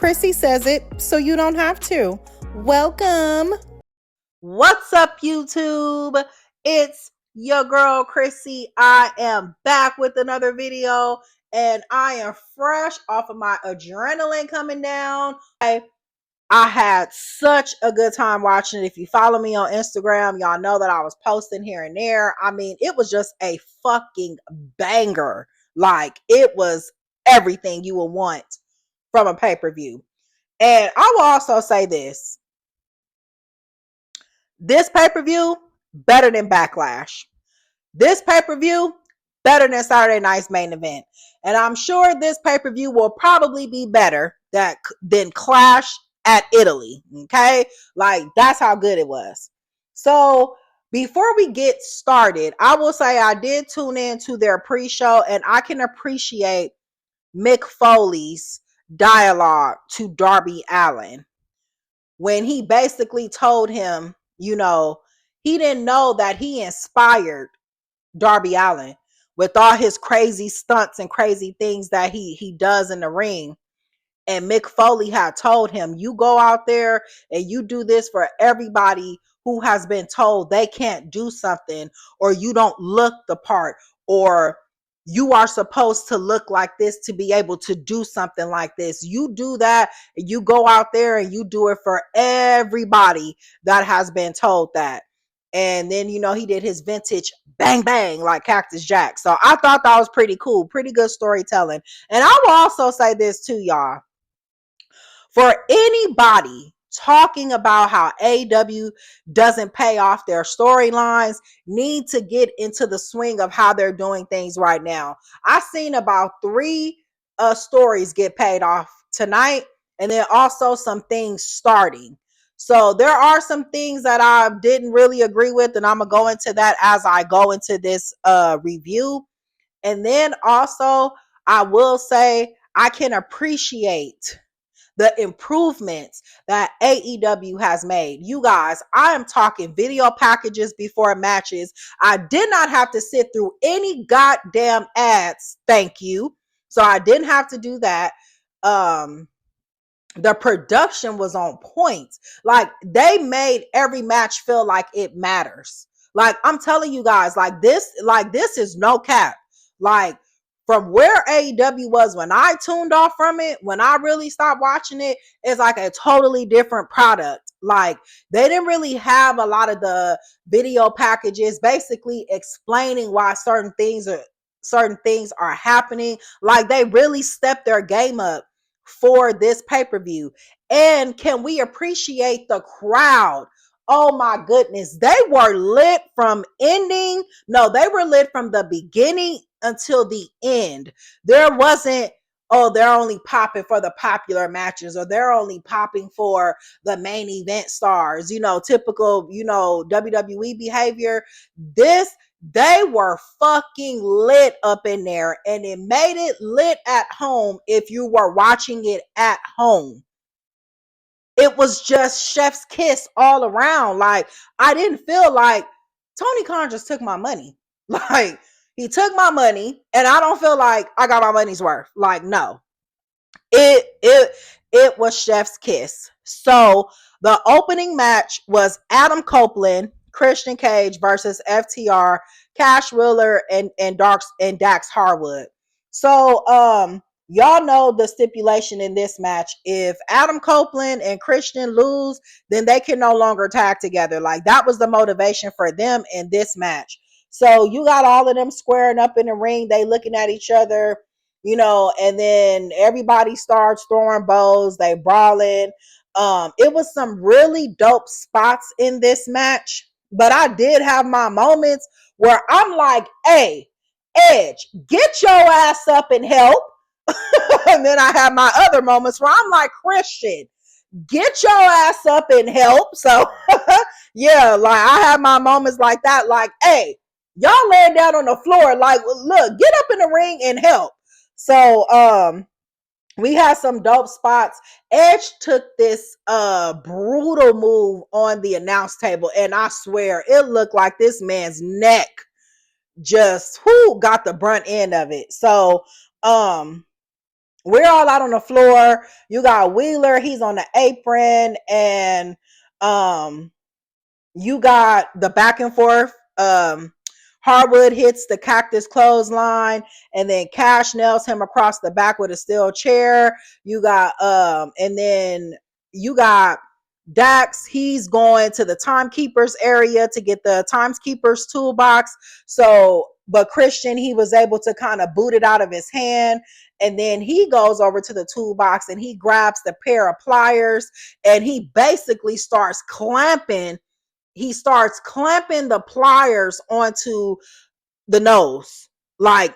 Chrissy says it, so you don't have to. Welcome. What's up, YouTube? It's your girl, Chrissy. I am back with another video, and I am fresh off of my adrenaline coming down. I had such a good time watching it. If you follow me on Instagram, y'all know that I was posting here and there. I mean, it was just a fucking banger. Like, it was everything you would want from a pay-per-view. And I will also say this pay-per-view better than Backlash. This pay-per-view better than Saturday Night's main event. And I'm sure this pay-per-view will probably be better than Clash at Italy. Okay? Like, that's how good it was. So before we get started, I will say I did tune in to their pre-show, and I can appreciate Mick Foley's dialogue to Darby Allin when he basically told him, he didn't know that he inspired Darby Allin with all his crazy stunts and crazy things that he does in the ring. And Mick Foley had told him, you go out there and you do this for everybody who has been told they can't do something, or you don't look the part, or you are supposed to look like this to be able to do something like this. You do that, and you go out there and you do it for everybody that has been told that. And then, he did his vintage bang bang like Cactus Jack. So I thought that was pretty cool, pretty good storytelling. And I will also say this too, y'all. For anybody talking about how AEW doesn't pay off their storylines, need to get into the swing of how they're doing things right now. I've seen about 3 stories get paid off tonight, and then also some things starting. So there are some things that I didn't really agree with, and I'm going to go into that as I go into this review. And then also, I will say I can appreciate the improvements that AEW has made. You guys, I am talking video packages before matches. I did not have to sit through any goddamn ads. Thank you. So I didn't have to do that. The production was on point. Like, they made every match feel like it matters. Like, I'm telling you guys, like this is no cap. Like, from where AEW was when I tuned off from it, when I really stopped watching it, it's like a totally different product. Like, they didn't really have a lot of the video packages basically explaining why certain things are happening. Like, they really stepped their game up for this pay-per-view. And can we appreciate the crowd? Oh my goodness, they were lit from ending. No, they were lit from the beginning until the end. There wasn't, oh, they're only popping for the popular matches, or they're only popping for the main event stars, typical, WWE behavior. They were fucking lit up in there, and it made it lit at home if you were watching it at home. It was just chef's kiss all around. Like, I didn't feel like Tony Khan just took my money. Like, he took my money, and I don't feel like I got my money's worth. Like, no. It was chef's kiss. So the opening match was Adam Copeland, Christian Cage versus FTR, Cash Wheeler, and Dax Harwood. So y'all know the stipulation in this match. If Adam Copeland and Christian lose, then they can no longer tag together. Like, that was the motivation for them in this match. So you got all of them squaring up in the ring. They looking at each other, and then everybody starts throwing bows. They brawling. It was some really dope spots in this match, but I did have my moments where I'm like, hey, Edge, get your ass up and help. And then I have my other moments where I'm like, Christian, get your ass up and help. So yeah, like, I have my moments like that. Like, hey, y'all laying down on the floor. Like, look, get up in the ring and help. So we had some dope spots. Edge took this brutal move on the announce table, and I swear it looked like this man's neck just got the brunt end of it. So we're all out on the floor. You got Wheeler, he's on the apron, and you got the back and forth. Harwood hits the cactus clothesline, and then Cash nails him across the back with a steel chair. You got and then you got Dax, he's going to the timekeepers area to get the timekeepers toolbox. So, but Christian, he was able to kind of boot it out of his hand. And then he goes over to the toolbox and he grabs the pair of pliers and he basically starts clamping. He starts clamping the pliers onto the nose. Like,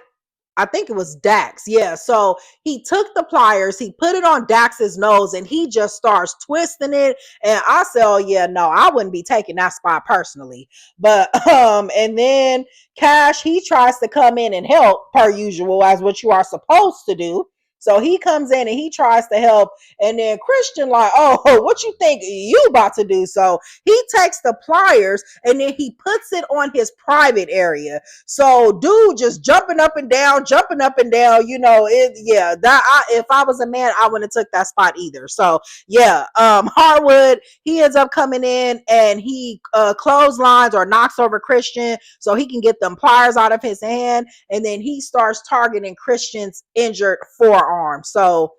I think it was Dax. Yeah. So he took the pliers, he put it on Dax's nose, and he just starts twisting it. And I said, oh yeah, no, I wouldn't be taking that spot personally. But and then Cash, he tries to come in and help per usual, as what you are supposed to do. So he comes in and he tries to help. And then Christian, like, oh, what you think you about to do? So he takes the pliers and then he puts it on his private area. So dude just jumping up and down, you know, if I was a man, I wouldn't have took that spot either. So yeah, Harwood, he ends up coming in and he clotheslines or knocks over Christian so he can get them pliers out of his hand, and then he starts targeting Christian's injured forearm. So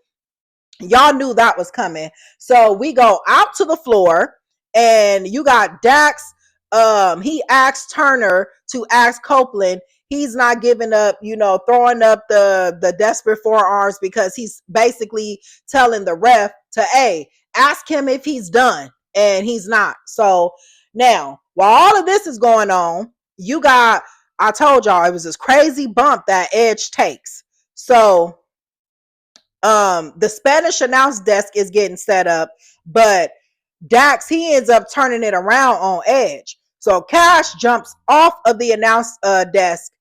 y'all knew that was coming. So we go out to the floor and you got Dax. He asks Turner to ask Copeland. He's not giving up, you know, throwing up the desperate forearms because he's basically telling the ref to, hey, ask him if he's done. And he's not. So now, while all of this is going on, you got, I told y'all it was this crazy bump that Edge takes. So the Spanish announce desk is getting set up, but Dax, he ends up turning it around on Edge. So Cash jumps off of the announce desk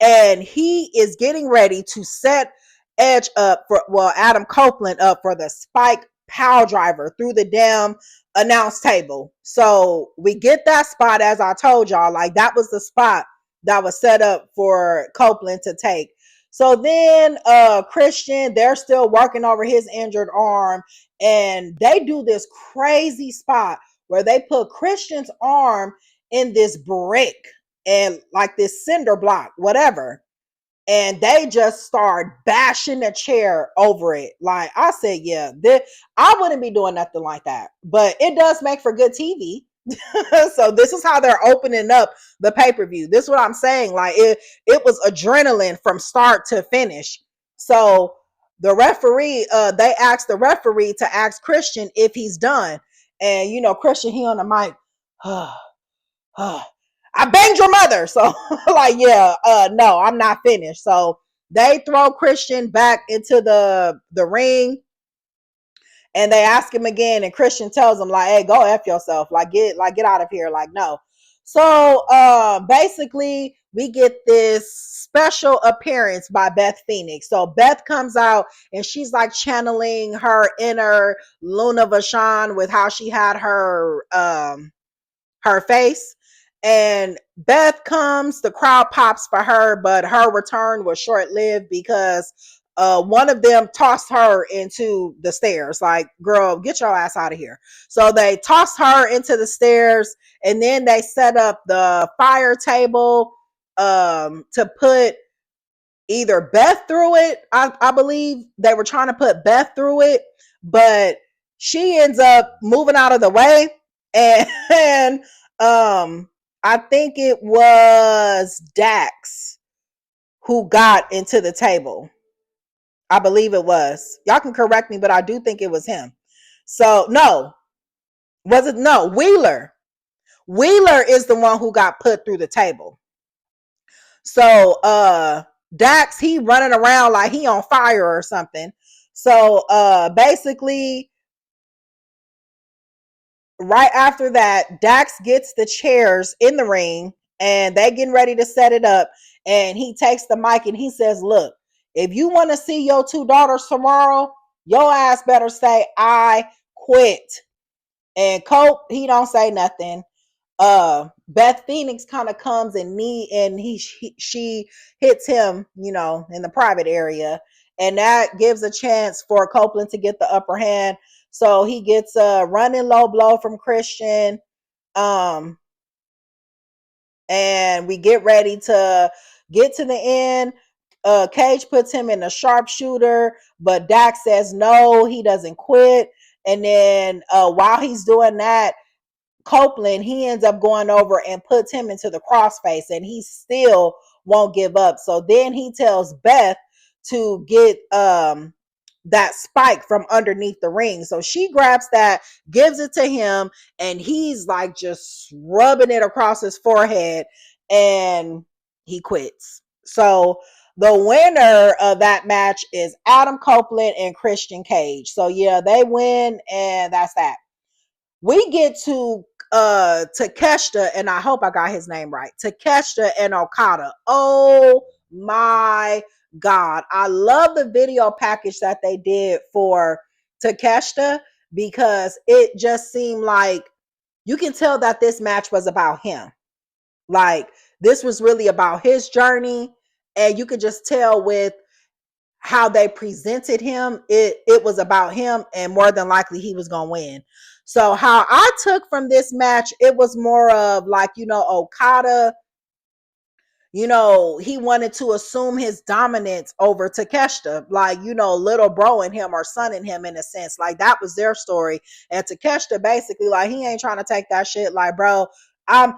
and he is getting ready to set Edge up for, well, Adam Copeland up for the spike power driver through the damn announce table. So we get that spot, as I told y'all, like that was the spot that was set up for Copeland to take. So then Christian, they're still working over his injured arm, and they do this crazy spot where they put Christian's arm in this brick and like this cinder block, whatever. And they just start bashing the chair over it. Like I said, yeah, I wouldn't be doing nothing like that, but it does make for good TV. So this is how they're opening up the pay-per-view. This is what I'm saying. Like it was adrenaline from start to finish. So the referee, they asked the referee to ask Christian if he's done. And you know, Christian, he on the mic, I banged your mother. So like, yeah, no, I'm not finished. So they throw Christian back into the ring. And they ask him again, and Christian tells him, like, hey, go F yourself. Get out of here. Like, no. So basically, we get this special appearance by Beth Phoenix. So Beth comes out and she's like channeling her inner Luna Vachon with how she had her face. And Beth comes, the crowd pops for her, but her return was short-lived because one of them tossed her into the stairs. Like, girl, get your ass out of here. So they tossed her into the stairs, and then they set up the fire table to put either Beth through it. I believe they were trying to put Beth through it, but she ends up moving out of the way. And I think it was Dax who got into the table. I believe it was. Y'all can correct me, but I do think it was him. So no, was it? No, Wheeler. Wheeler is the one who got put through the table. So Dax, he running around like he on fire or something. So basically, right after that, Dax gets the chairs in the ring and they getting ready to set it up. And he takes the mic and he says, look, if you want to see your two daughters tomorrow, your ass better say, I quit. And Cope, he don't say nothing. Beth Phoenix kind of comes and she hits him, you know, in the private area. and that gives a chance for Copeland to get the upper hand. So he gets a running low blow from Christian. And we get ready to get to the end. Cage puts him in a sharpshooter, but Dax says no, he doesn't quit. And then while he's doing that, Copeland, he ends up going over and puts him into the crossface, and he still won't give up. So then he tells Beth to get that spike from underneath the ring. So she grabs that, gives it to him, and he's like just rubbing it across his forehead, and he quits. So the winner of that match is Adam Copeland and Christian Cage. So yeah, they win, and that's that. We get to Takeshita, and I hope I got his name right. Takeshita and Okada. Oh my God. I love the video package that they did for Takeshita, because it just seemed like you can tell that this match was about him. Like, this was really about his journey, and you could just tell with how they presented him, it was about him, and more than likely he was gonna win. So how I took from this match, it was more of like, Okada, he wanted to assume his dominance over Takeshita, like, little bro in him or son in him, in a sense. Like, that was their story. And Takeshita basically, like, he ain't trying to take that shit. Like, bro, I'm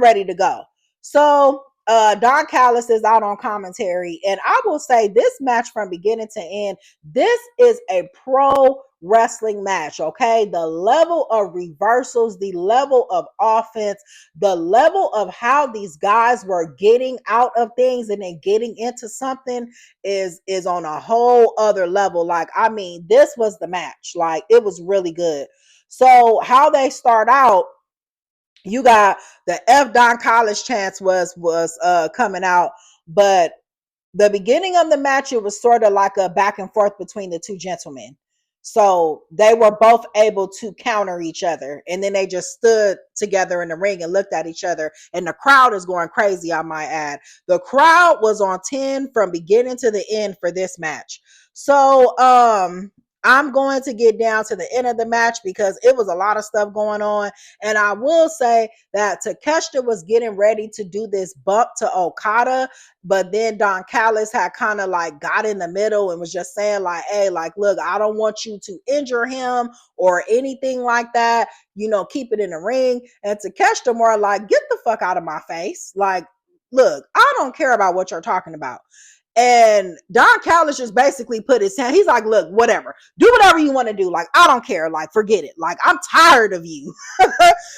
ready to go. So Don Callis is out on commentary, and I will say this match from beginning to end, this is a pro wrestling match. Okay, the level of reversals, the level of offense, the level of how these guys were getting out of things and then getting into something is on a whole other level. Like, I mean, this was the match. Like, it was really good. So how they start out, you got the F Don College chance was coming out, but the beginning of the match, it was sort of like a back and forth between the two gentlemen. So they were both able to counter each other, and then they just stood together in the ring and looked at each other, and the crowd is going crazy, I might add. The crowd was on 10 from beginning to the end for this match. So I'm going to get down to the end of the match because it was a lot of stuff going on. And I will say that Takeshita was getting ready to do this bump to Okada, but then Don Callis had kind of like got in the middle and was just saying like, hey, like, look, I don't want you to injure him or anything like that. Keep it in the ring. And Takeshita more like, get the fuck out of my face. Like, look, I don't care about what you're talking about. And Don Callis just basically put his hand, he's like, look, whatever, do whatever you want to do. Like, I don't care. Like, forget it. Like, I'm tired of you.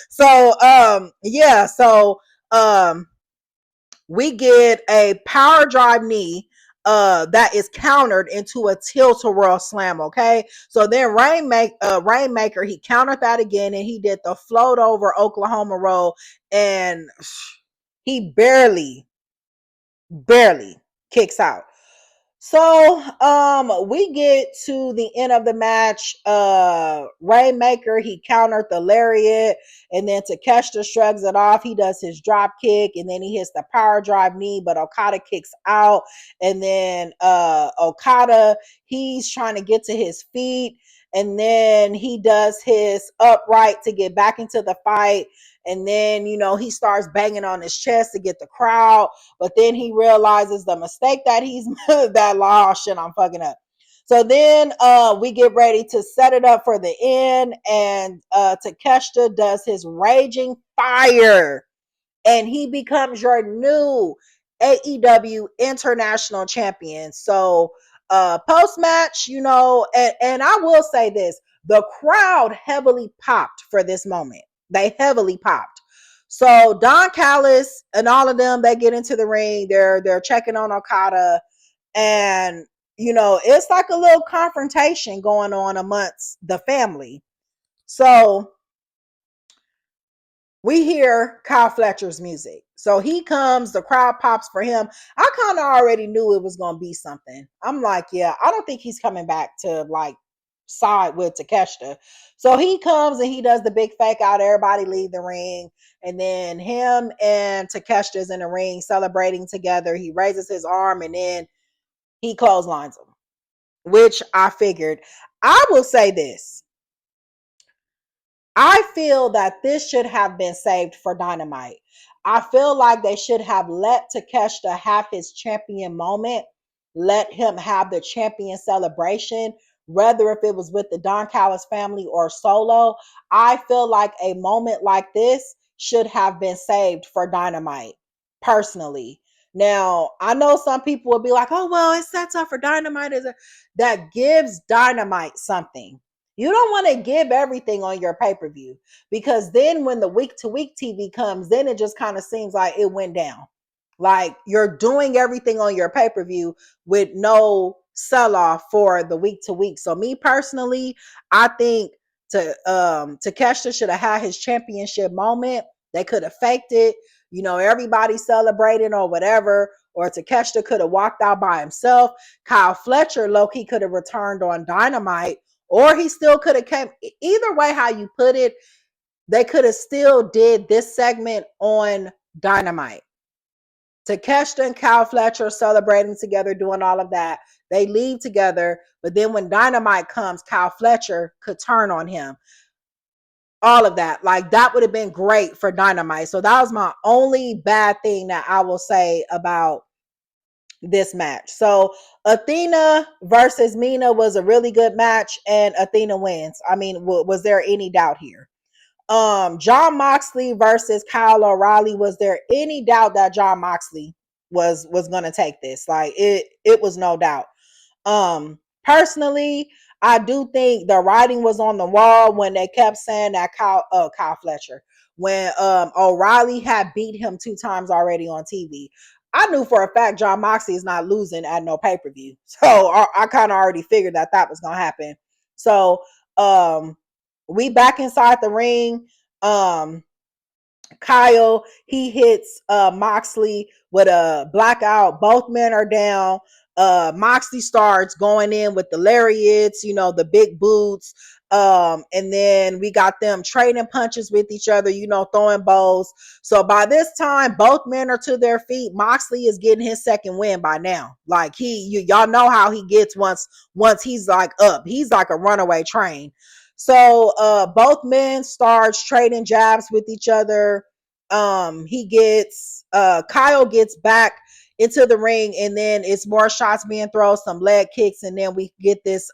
So, yeah. So, we get a power drive knee that is countered into a tilt-a-whirl slam. Okay. So then Rainmaker, he countered that again, and he did the float over Oklahoma roll, and he barely kicks out. So we get to the end of the match. Rainmaker, he countered the lariat, and then Takeshita shrugs it off. He does his drop kick, and then he hits the power drive knee, but Okada kicks out. And then Okada, he's trying to get to his feet, and then he does his upright to get back into the fight. And then, he starts banging on his chest to get the crowd. But then he realizes the mistake that he's that shit, I'm fucking up. So then we get ready to set it up for the end. And Takeshita does his Raging Fire. And he becomes your new AEW International Champion. So post-match, and I will say this, the crowd heavily popped for this moment. They heavily popped. So Don Callis and all of them, they get into the ring. They're checking on Okada, and it's like a little confrontation going on amongst the family. So we hear Kyle Fletcher's music. So he comes, the crowd pops for him. I kind of already knew it was going to be something. I'm like, yeah, I don't think he's coming back to like side with Takeshita. So he comes and he does the big fake out. Everybody leave the ring. And then him and Takeshita's in the ring celebrating together. He raises his arm and then he clotheslines him. which I figured. I will say this. I feel that this should have been saved for Dynamite. I feel like they should have let Takeshita have his champion moment, let him have the champion celebration, whether if it was with the Don Callis family or solo. I feel like a moment like this should have been saved for Dynamite, personally. Now, I know some people will be like, oh, well, it sets up for Dynamite. That gives Dynamite something. You don't want to give everything on your pay-per-view, because then when the week-to-week TV comes, then it just kind of seems like it went down. Like you're doing everything on your pay-per-view with no sell-off for the week-to-week. So me personally, I think Takeshita should have had his championship moment. They could have faked it. Everybody celebrating or whatever. Or Takeshita could have walked out by himself. Kyle Fletcher, low-key, could have returned on Dynamite. Or he still could have came. Either way, how you put it, they could have still did this segment on Dynamite. Takeshita and Kyle Fletcher celebrating together, doing all of that. They leave together, but then when Dynamite comes, Kyle Fletcher could turn on him. All of that. Like, that would have been great for Dynamite. So that was my only bad thing that I will say about this match. So Athena versus Mina was a really good match, and Athena wins. I mean, was there any doubt here? Jon Moxley versus Kyle O'Reilly. Was there any doubt that Jon Moxley was going to take this? Like, it was no doubt. Personally, I do think the writing was on the wall when they kept saying that Kyle Fletcher, when O'Reilly had beat him 2 times already on TV. I knew for a fact Jon Moxley is not losing at no pay-per-view. So I kind of already figured that was going to happen. So we back inside the ring. Kyle, he hits Moxley with a blackout. Both men are down. Moxley starts going in with the lariats, the big boots. And then we got them trading punches with each other, throwing bows. So by this time, both men are to their feet. Moxley is getting his second win by now. Like y'all know how he gets once he's like up. He's like a runaway train. So both men starts trading jabs with each other. Kyle gets back into the ring, and then it's more shots being thrown, some leg kicks, and then we get this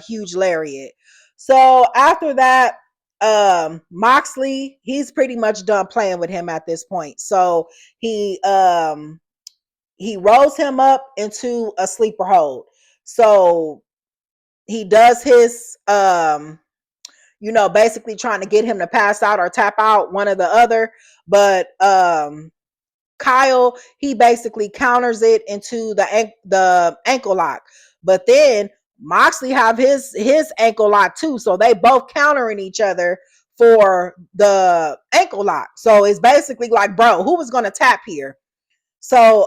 huge lariat. So after that, Moxley, he's pretty much done playing with him at this point. So he rolls him up into a sleeper hold. So he does his basically trying to get him to pass out or tap out, one or the other. But Kyle, he basically counters it into the ankle lock. But then Moxley have his ankle lock too. So they both countering each other for the ankle lock. So it's basically like, bro, who was going to tap here? So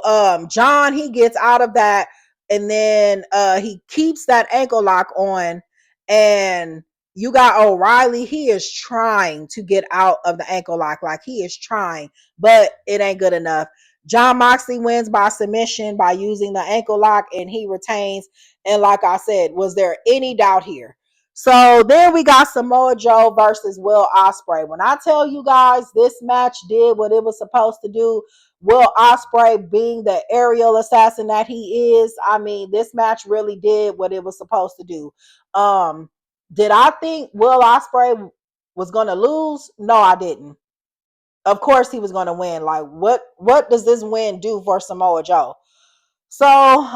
John, he gets out of that, and then he keeps that ankle lock on, and you got O'Reilly. He is trying to get out of the ankle lock. Like, he is trying, but it ain't good enough. Jon Moxley wins by submission by using the ankle lock, and he retains. And like I said, was there any doubt here? So then we got Samoa Joe versus Will Ospreay. When I tell you guys this match did what it was supposed to do, Will Ospreay being the aerial assassin that he is, I mean, this match really did what it was supposed to do. Did I think Will Ospreay was going to lose? No, I didn't. Of course he was going to win. Like, what does this win do for Samoa Joe? So,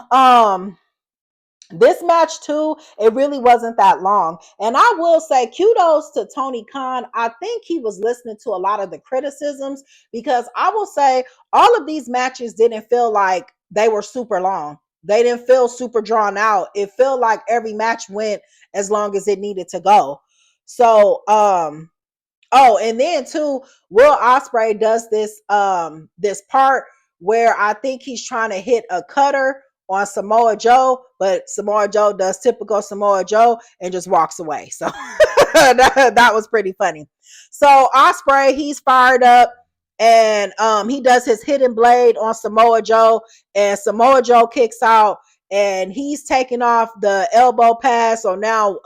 this match too, it really wasn't that long. And I will say kudos to Tony Khan. I think he was listening to a lot of the criticisms, because I will say all of these matches didn't feel like they were super long. They didn't feel super drawn out. It felt like every match went as long as it needed to go. So, and then too, Will Ospreay does this part where I think he's trying to hit a cutter on Samoa Joe, but Samoa Joe does typical Samoa Joe and just walks away. So that was pretty funny. So Ospreay, he's fired up, and he does his hidden blade on Samoa Joe, and Samoa Joe kicks out, and he's taking off the elbow pass. So now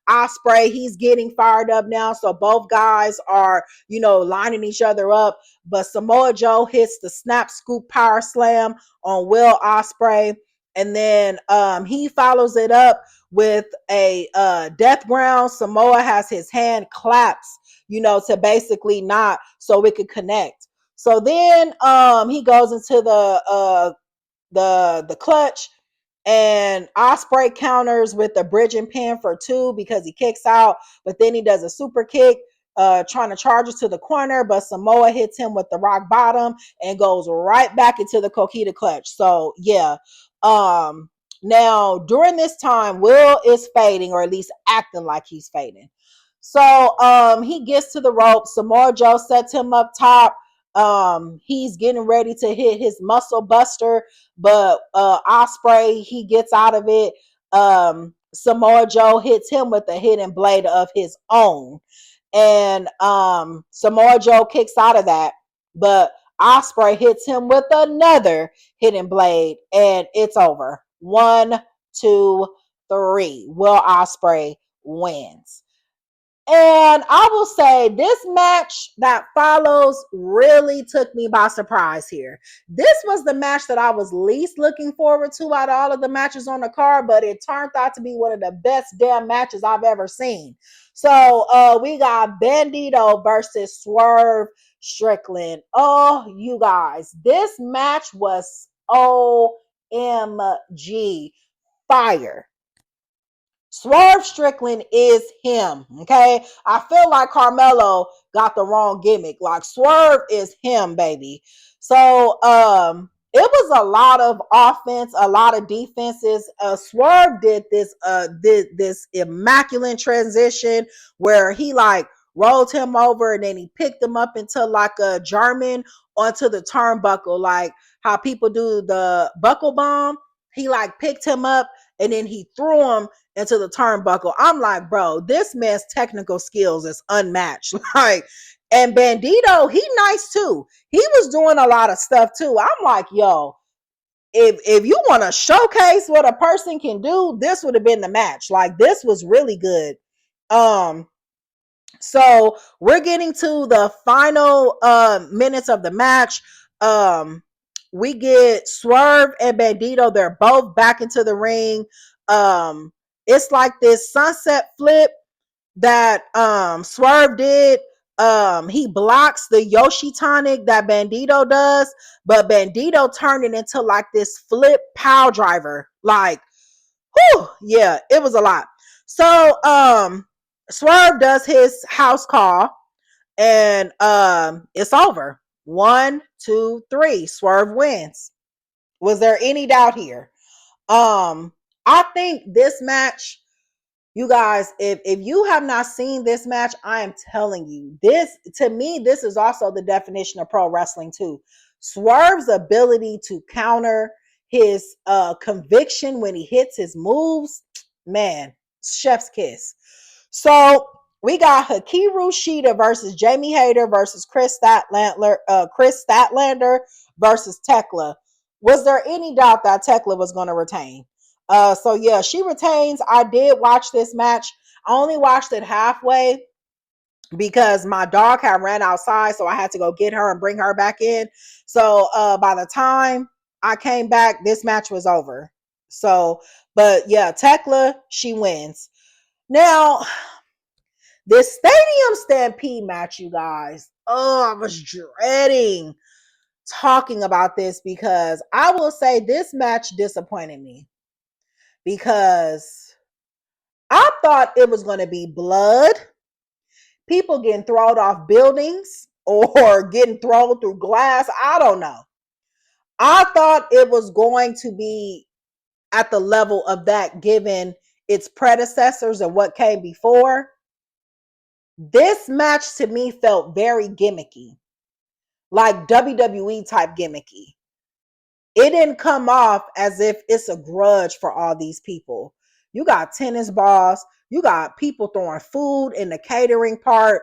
Ospreay, he's getting fired up now. So both guys are, lining each other up. But Samoa Joe hits the snap scoop power slam on Will Ospreay. And then he follows it up with a death ground. Samoa has his hand claps, to basically not so it could connect. So then he goes into the clutch, and Ospreay counters with the bridging pin for 2 because he kicks out, but then he does a super kick, trying to charge it to the corner, but Samoa hits him with the rock bottom and goes right back into the Coquita clutch. So yeah. Now during this time, Will is fading, or at least acting like he's fading. So he gets to the rope. Samoa Joe sets him up top. He's getting ready to hit his muscle buster, but Ospreay, he gets out of it. Samoa Joe hits him with a hidden blade of his own, and Samoa Joe kicks out of that, but Ospreay hits him with another hidden blade, and it's over. 1, 2, 3. Will Ospreay wins. And I will say this match that follows really took me by surprise here. This was the match that I was least looking forward to out of all of the matches on the card, but it turned out to be one of the best damn matches I've ever seen. So we got Bandido versus Swerve Strickland. Oh, you guys, this match was OMG fire. Swerve Strickland is him. Okay. I feel like Carmelo got the wrong gimmick. Like Swerve is him, baby. So it was a lot of offense, a lot of defenses. Swerve did this immaculate transition where he like rolled him over and then he picked him up into like a German onto the turnbuckle, like how people do the buckle bomb. He like picked him up and then he threw him into the turnbuckle. I'm like, bro, this man's technical skills is unmatched. Like, and Bandido, he nice too. He was doing a lot of stuff too. I'm like, yo, if you want to showcase what a person can do, this would have been the match. Like, this was really good. So we're getting to the final minutes of the match. We get Swerve and Bandido. They're both back into the ring. It's like this sunset flip that Swerve did. He blocks the Yoshi tonic that Bandido does, but Bandido turned it into like this flip power driver. Like, whew, yeah, it was a lot. So Swerve does his house call, and it's over. 1, 2, 3. Swerve wins. Was there any doubt here? I think this match, you guys, if you have not seen this match, I am telling you, this, to me, this is also the definition of pro wrestling too. Swerve's ability to counter, his conviction when he hits his moves, man, chef's kiss. So we got Hikaru Shida versus Jamie Hayter versus Chris Statlander versus Tekla. Was there any doubt that Tekla was going to retain? So yeah, she retains. I did watch this match. I only watched it halfway because my dog had ran outside, so I had to go get her and bring her back in. So by the time I came back, this match was over. So, but yeah, Tekla, she wins. Now, this Stadium Stampede match, you guys. Oh, I was dreading talking about this because I will say this match disappointed me because I thought it was going to be blood, people getting thrown off buildings or getting thrown through glass. I don't know. I thought it was going to be at the level of that given its predecessors and what came before. This match to me felt very gimmicky, like WWE type gimmicky. It didn't come off as if it's a grudge for all these people. You got tennis balls, you got people throwing food in the catering part.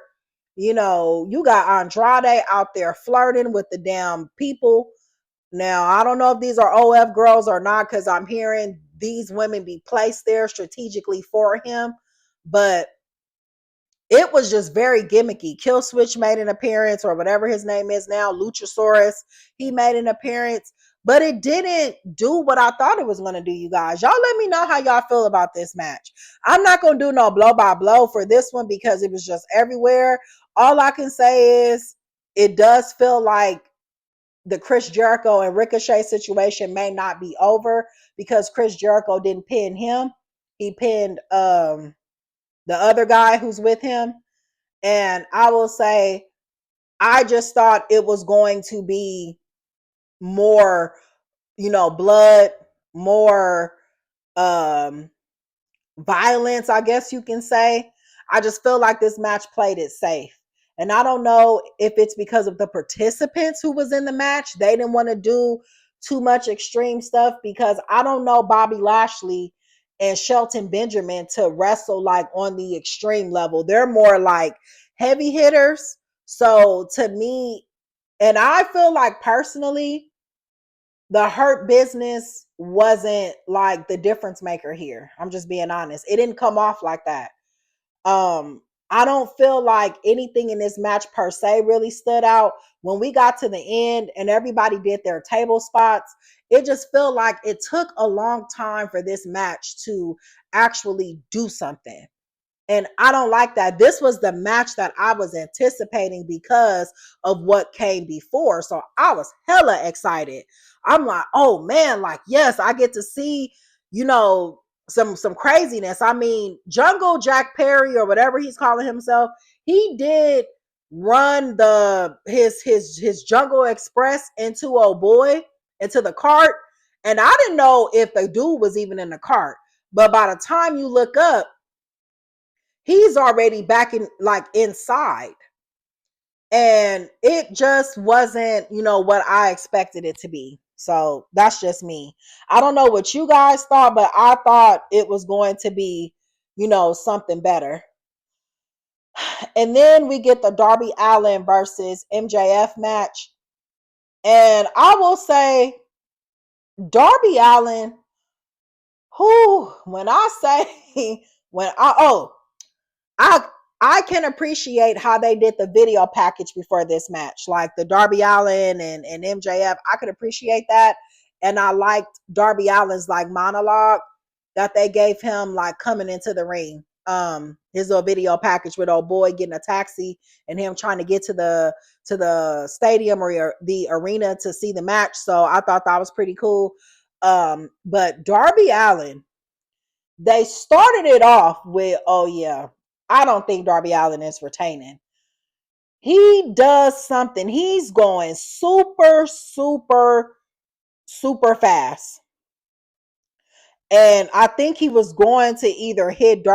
You know, you got Andrade out there flirting with the damn people. Now, I don't know if these are OF girls or not, because I'm hearing these women be placed there strategically for him, but it was just very gimmicky. Kill Switch made an appearance, or whatever his name is now, Luchasaurus. He made an appearance, but it didn't do what I thought it was going to do, you guys. Y'all let me know how y'all feel about this match. I'm not going to do no blow by blow for this one because it was just everywhere. All I can say is it does feel like the Chris Jericho and Ricochet situation may not be over because Chris Jericho didn't pin him. He pinned the other guy who's with him. And I will say, I just thought it was going to be more, blood, more violence, I guess you can say. I just feel like this match played it safe. And I don't know if it's because of the participants who was in the match. They didn't want to do too much extreme stuff, because I don't know Bobby Lashley and Shelton Benjamin to wrestle like on the extreme level. They're more like heavy hitters. So to me, and I feel like personally, the Hurt Business wasn't like the difference maker here. I'm just being honest. It didn't come off like that. I don't feel like anything in this match per se really stood out. When we got to the end and everybody did their table spots, it just felt like it took a long time for this match to actually do something. And I don't like that. This was the match that I was anticipating because of what came before. So I was hella excited. I'm like, oh man, like, yes, I get to see, some craziness. I mean, Jungle Jack Perry, or whatever he's calling himself, he did run his Jungle Express into into the cart. And I didn't know if the dude was even in the cart. But by the time you look up, he's already back in, like, inside. And it just wasn't, what I expected it to be. So that's just me. I don't know what you guys thought, but I thought it was going to be, something better. And then we get the Darby Allin versus MJF match. And I will say, Darby Allin, who, when I say, I I can appreciate how they did the video package before this match, like the Darby Allin and MJF. I could appreciate that. And I liked Darby Allin's like monologue that they gave him, like coming into the ring. His little video package with old boy getting a taxi and him trying to get to the stadium or the arena to see the match. So I thought that was pretty cool. But Darby Allin, they started it off with, oh yeah, I don't think Darby Allin is retaining. He does something. He's going super, super, super fast. And I think he was going to either hit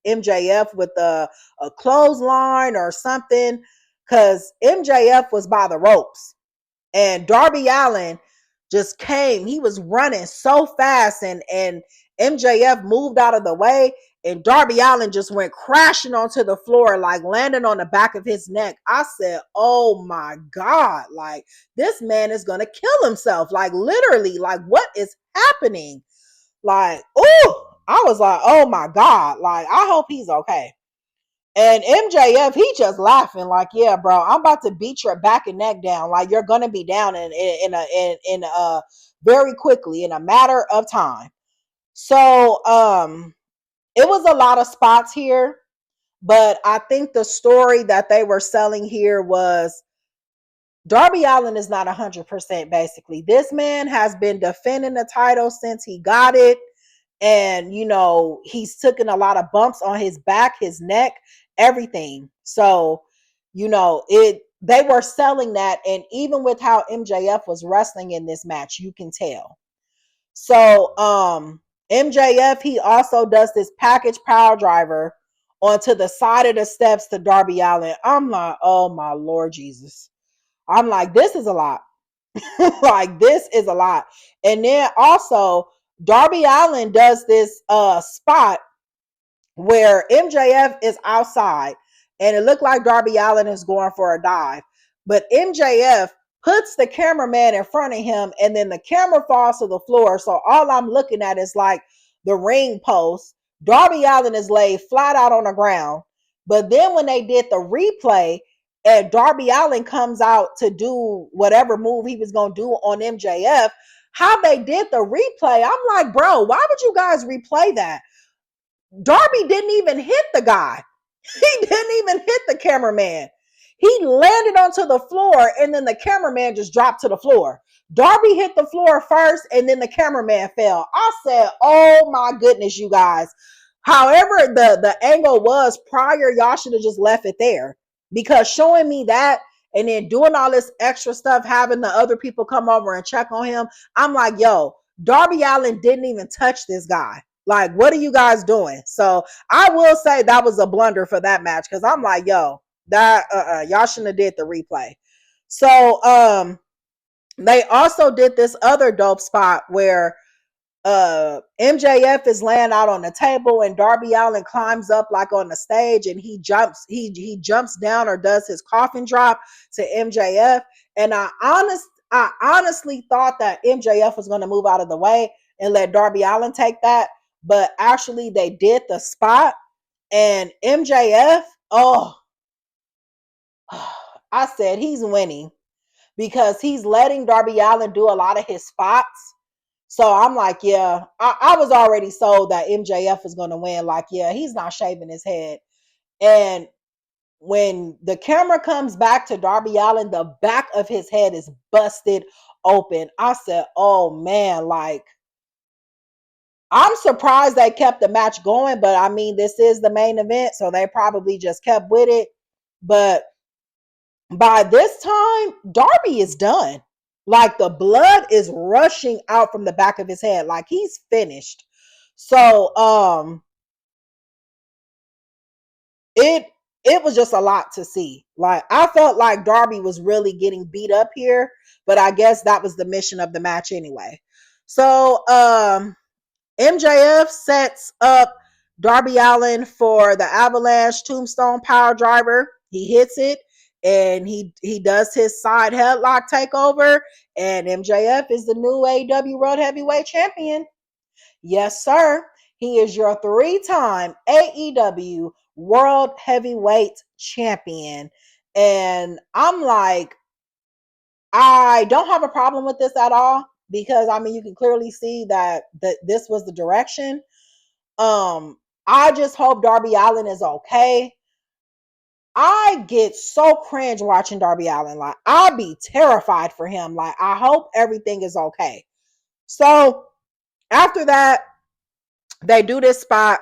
MJF with a clothesline or something, because MJF was by the ropes. And Darby Allin just came. He was running so fast, and MJF moved out of the way, and Darby Allin just went crashing onto the floor, like landing on the back of his neck. I said, oh my God, like, this man is going to kill himself. Like, literally, like, what is happening? Like, oh, I was like, oh my God, like, I hope he's okay. And MJF, he just laughing like, yeah, bro, I'm about to beat your back and neck down. Like, you're gonna be down in very quickly, in a matter of time. So it was a lot of spots here, but I think the story that they were selling here was Darby Allin is not 100%. Basically, this man has been defending the title since he got it. And, he's taken a lot of bumps on his back, his neck, everything. So, they were selling that. And even with how MJF was wrestling in this match, you can tell. So, MJF, he also does this package power driver onto the side of the steps to Darby Allin. I'm like, oh my Lord Jesus. I'm like, this is a lot. Like, this is a lot. And then also, Darby Allin does this spot where MJF is outside, and it looked like Darby Allin is going for a dive, but MJF puts the cameraman in front of him, and then the camera falls to the floor. So all I'm looking at is like the ring post. Darby Allin is laid flat out on the ground. But then when they did the replay and Darby Allin comes out to do whatever move he was going to do on MJF, how they did the replay, I'm like, bro, why would you guys replay that? Darby didn't even hit the guy. He didn't even hit the cameraman. He landed onto the floor, and then the cameraman just dropped to the floor. Darby hit the floor first, and then the cameraman fell. I said, oh my goodness, you guys. However, the angle was prior, y'all should have just left it there. Because showing me that and then doing all this extra stuff, having the other people come over and check on him, I'm like, yo, Darby Allin didn't even touch this guy. Like, what are you guys doing? So I will say that was a blunder for that match, because I'm like, yo, that y'all shouldn't have did the replay. So they also did this other dope spot where MJF is laying out on the table and Darby Allin climbs up like on the stage, and he jumps down or does his coffin drop to MJF. And I honestly thought that MJF was going to move out of the way and let Darby Allin take that, but actually they did the spot, and MJF, oh, I said he's winning because he's letting Darby Allin do a lot of his spots. So I'm like, yeah, I was already sold that MJF was going to win. Like, yeah, he's not shaving his head. And when the camera comes back to Darby Allin, the back of his head is busted open. I said, oh man, like, I'm surprised they kept the match going, but I mean, this is the main event, so they probably just kept with it. But by this time, Darby is done. Like, the blood is rushing out from the back of his head. Like, he's finished. So, it was just a lot to see. Like, I felt like Darby was really getting beat up here, but I guess that was the mission of the match anyway. So, MJF sets up Darby Allin for the Avalanche Tombstone Power Driver. He hits it, and he does his side headlock takeover, and MJF is the new AEW World Heavyweight Champion. Yes, sir. He is your 3-time AEW World Heavyweight Champion. And I'm like, I don't have a problem with this at all, because I mean, you can clearly see that this was the direction. I just hope Darby Allin is okay. I get so cringe watching Darby Allin. Like, I'll be terrified for him. Like, I hope everything is okay. So after that, they do this spot.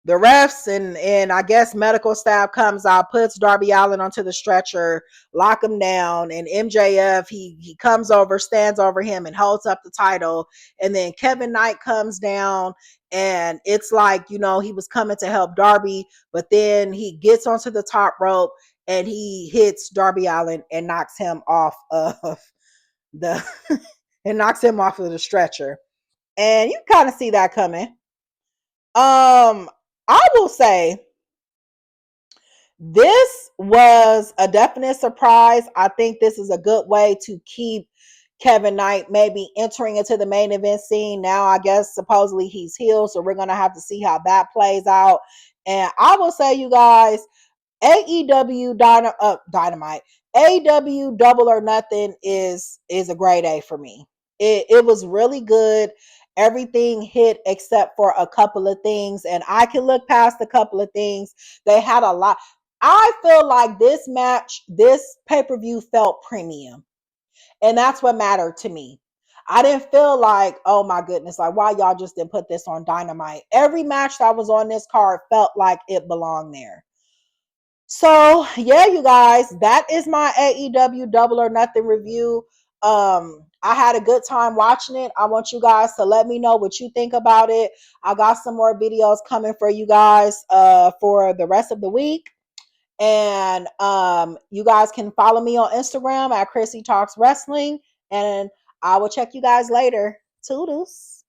The refs and I guess medical staff comes out, puts Darby Allin onto the stretcher, lock him down, and MJF, he comes over, stands over him, and holds up the title. And then Kevin Knight comes down, and it's like, you know, he was coming to help Darby, but then he gets onto the top rope and he hits Darby Allin and knocks him off of the and knocks him off of the stretcher. And you kind of see that coming. I will say this was a definite surprise. I think this is a good way to keep Kevin Knight maybe entering into the main event scene. Now, I guess supposedly he's healed, so we're going to have to see how that plays out. And I will say, you guys, AEW Dynamite, AEW Double or Nothing is a grade A for me. It was really good. Everything hit except for a couple of things, and I can look past a couple of things. They had a lot. I feel like this match, this pay-per-view felt premium, and that's what mattered to me. I didn't feel like, oh my goodness, like, why y'all just didn't put this on Dynamite? Every match that was on this card felt like it belonged there. So yeah, you guys, that is my AEW Double or Nothing review. I had a good time watching it. I want you guys to let me know what you think about it. I got some more videos coming for you guys for the rest of the week. And you guys can follow me on Instagram at Chrissytalkswrestling, and I will check you guys later. Toodles.